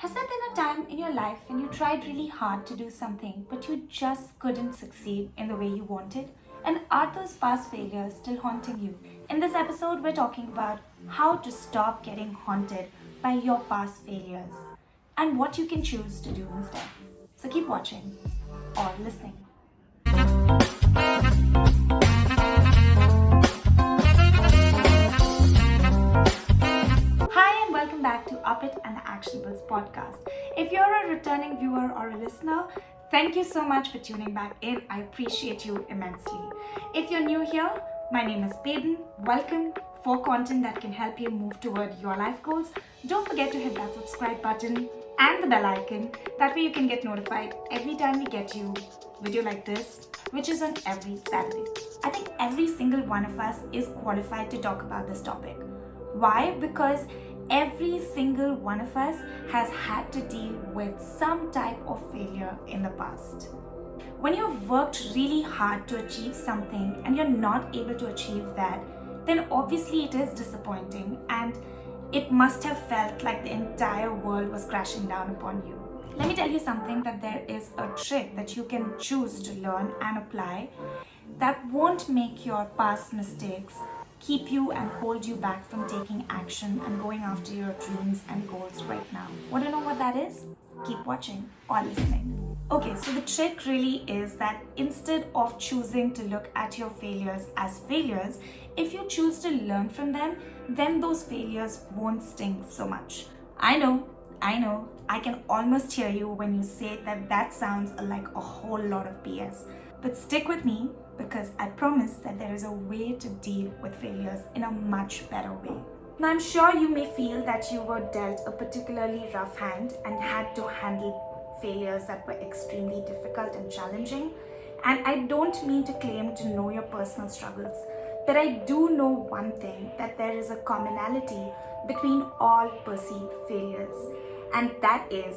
Has there been a time in your life when you tried really hard to do something but you just couldn't succeed in the way you wanted? And are those past failures still haunting you? In this episode, we're talking about how to stop getting haunted by your past failures and what you can choose to do instead. So keep watching or listening. Hi, and welcome back to Up It and the Actionables podcast. If you're a returning viewer or a listener, thank you so much for tuning back in. I appreciate you immensely. If you're new here, my name is Peyton. Welcome. For content that can help you move toward your life goals, don't forget to hit that subscribe button and the bell icon. That way you can get notified every time we get you a video like this, which is on every Saturday. I think every single one of us is qualified to talk about this topic. Why? Because every single one of us has had to deal with some type of failure in the past. When you've worked really hard to achieve something and you're not able to achieve that, then obviously it is disappointing and it must have felt like the entire world was crashing down upon you. Let me tell you something, that there is a trick that you can choose to learn and apply that won't make your past mistakes keep you and hold you back from taking action and going after your dreams and goals right now. Want to know what that is? Keep watching or listening. Okay, so the trick really is that instead of choosing to look at your failures as failures, if you choose to learn from them, then those failures won't sting so much. I know, I can almost hear you when you say that sounds like a whole lot of BS. But stick with me, because I promise that there is a way to deal with failures in a much better way. Now, I'm sure you may feel that you were dealt a particularly rough hand and had to handle failures that were extremely difficult and challenging. And I don't mean to claim to know your personal struggles, but I do know one thing, that there is a commonality between all perceived failures, and that is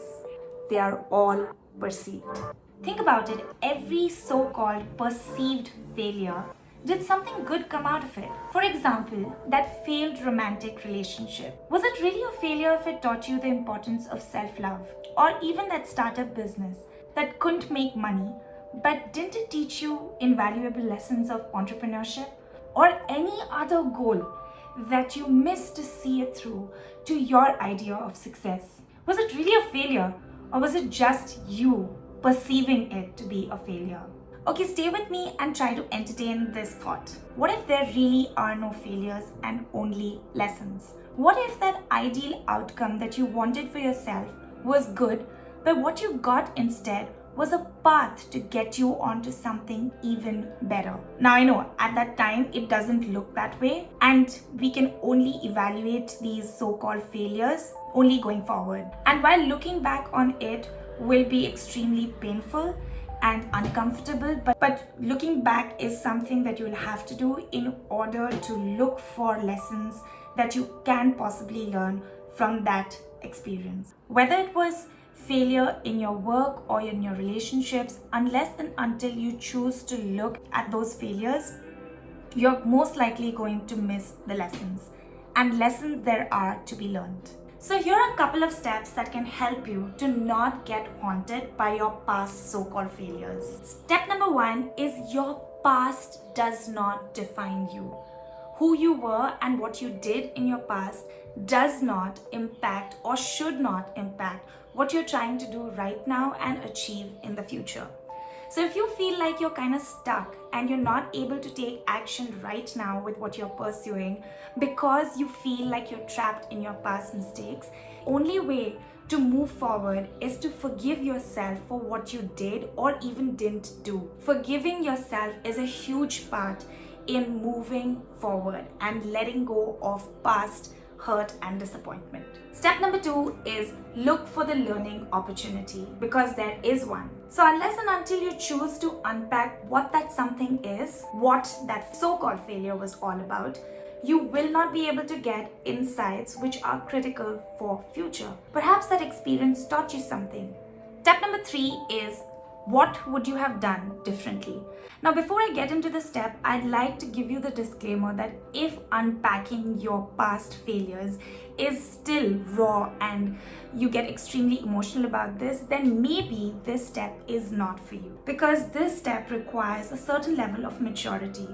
they are all perceived. Think about it, every so-called perceived failure, did something good come out of it? For example, that failed romantic relationship. Was it really a failure if it taught you the importance of self-love? Or even that startup business that couldn't make money, but didn't it teach you invaluable lessons of entrepreneurship? Or any other goal that you missed to see it through to your idea of success? Was it really a failure, or was it just you perceiving it to be a failure? Okay, stay with me and try to entertain this thought. What if there really are no failures and only lessons? What if that ideal outcome that you wanted for yourself was good, but what you got instead was a path to get you onto something even better? Now, I know at that time it doesn't look that way, and we can only evaluate these so-called failures only going forward. And while looking back on it will be extremely painful and uncomfortable, but looking back is something that you'll have to do in order to look for lessons that you can possibly learn from that experience. Whether it was failure in your work or in your relationships, unless and until you choose to look at those failures, you're most likely going to miss the lessons, and lessons there are to be learned. So here are a couple of steps that can help you to not get haunted by your past so-called failures. Step number 1 is your past does not define you. Who you were and what you did in your past does not impact or should not impact what you're trying to do right now and achieve in the future. So if you feel like you're kind of stuck and you're not able to take action right now with what you're pursuing because you feel like you're trapped in your past mistakes, only way to move forward is to forgive yourself for what you did or even didn't do. Forgiving yourself is a huge part in moving forward and letting go of past hurt and disappointment. Step number 2 is look for the learning opportunity, because there is one. So unless and until you choose to unpack what that something is, what that so-called failure was all about, you will not be able to get insights which are critical for future. Perhaps that experience taught you something. Step number 3 is What would you have done differently? Now, before I get into the step, I'd like to give you the disclaimer that if unpacking your past failures is still raw and you get extremely emotional about this, then maybe this step is not for you. Because this step requires a certain level of maturity.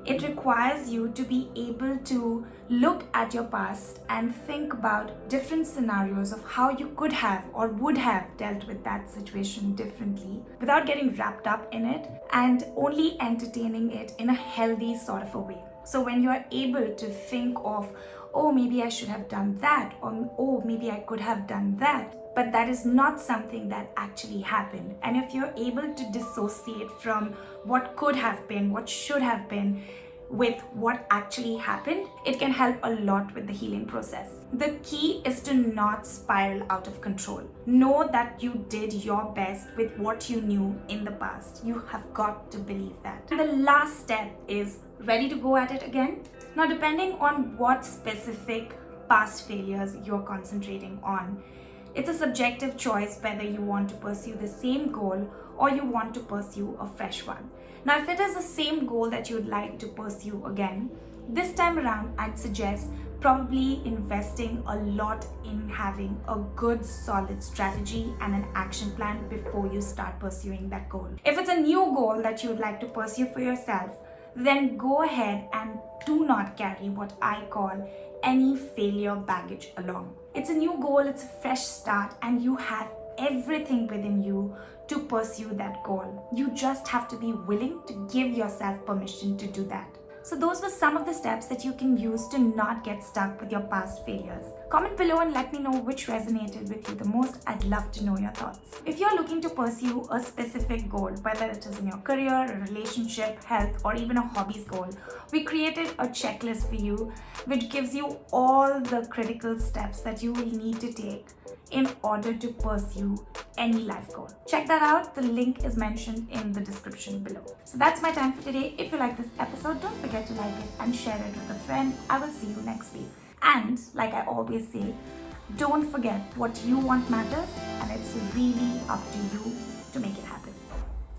It requires you to be able to look at your past and think about different scenarios of how you could have or would have dealt with that situation differently without getting wrapped up in it and only entertaining it in a healthy sort of a way. So when you are able to think of, oh, maybe I should have done that, or oh, maybe I could have done that, but that is not something that actually happened. And if you're able to dissociate from what could have been, what should have been, with what actually happened, it can help a lot with the healing process. The key is to not spiral out of control. Know that you did your best with what you knew in the past. You have got to believe that. And the last step is ready to go at it again. Now, depending on what specific past failures you're concentrating on, it's a subjective choice whether you want to pursue the same goal or you want to pursue a fresh one. Now, if it is the same goal that you would like to pursue again, this time around, I'd suggest probably investing a lot in having a good solid strategy and an action plan before you start pursuing that goal. If it's a new goal that you would like to pursue for yourself, then go ahead and do not carry what I call any failure baggage along. It's a new goal, it's a fresh start, and you have everything within you to pursue that goal. You just have to be willing to give yourself permission to do that. So those were some of the steps that you can use to not get stuck with your past failures. Comment below and let me know which resonated with you the most. I'd love to know your thoughts. If you're looking to pursue a specific goal, whether it is in your career, a relationship, health, or even a hobbies goal, we created a checklist for you which gives you all the critical steps that you will need to take in order to pursue any life goal. Check that out. The link is mentioned in the description below. So that's my time for today. If you like this episode, don't forget to like it and share it with a friend. I will see you next week. And like I always say, don't forget what you want matters, and it's really up to you to make it happen.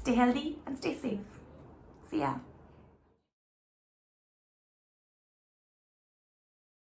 Stay healthy and stay safe. See ya.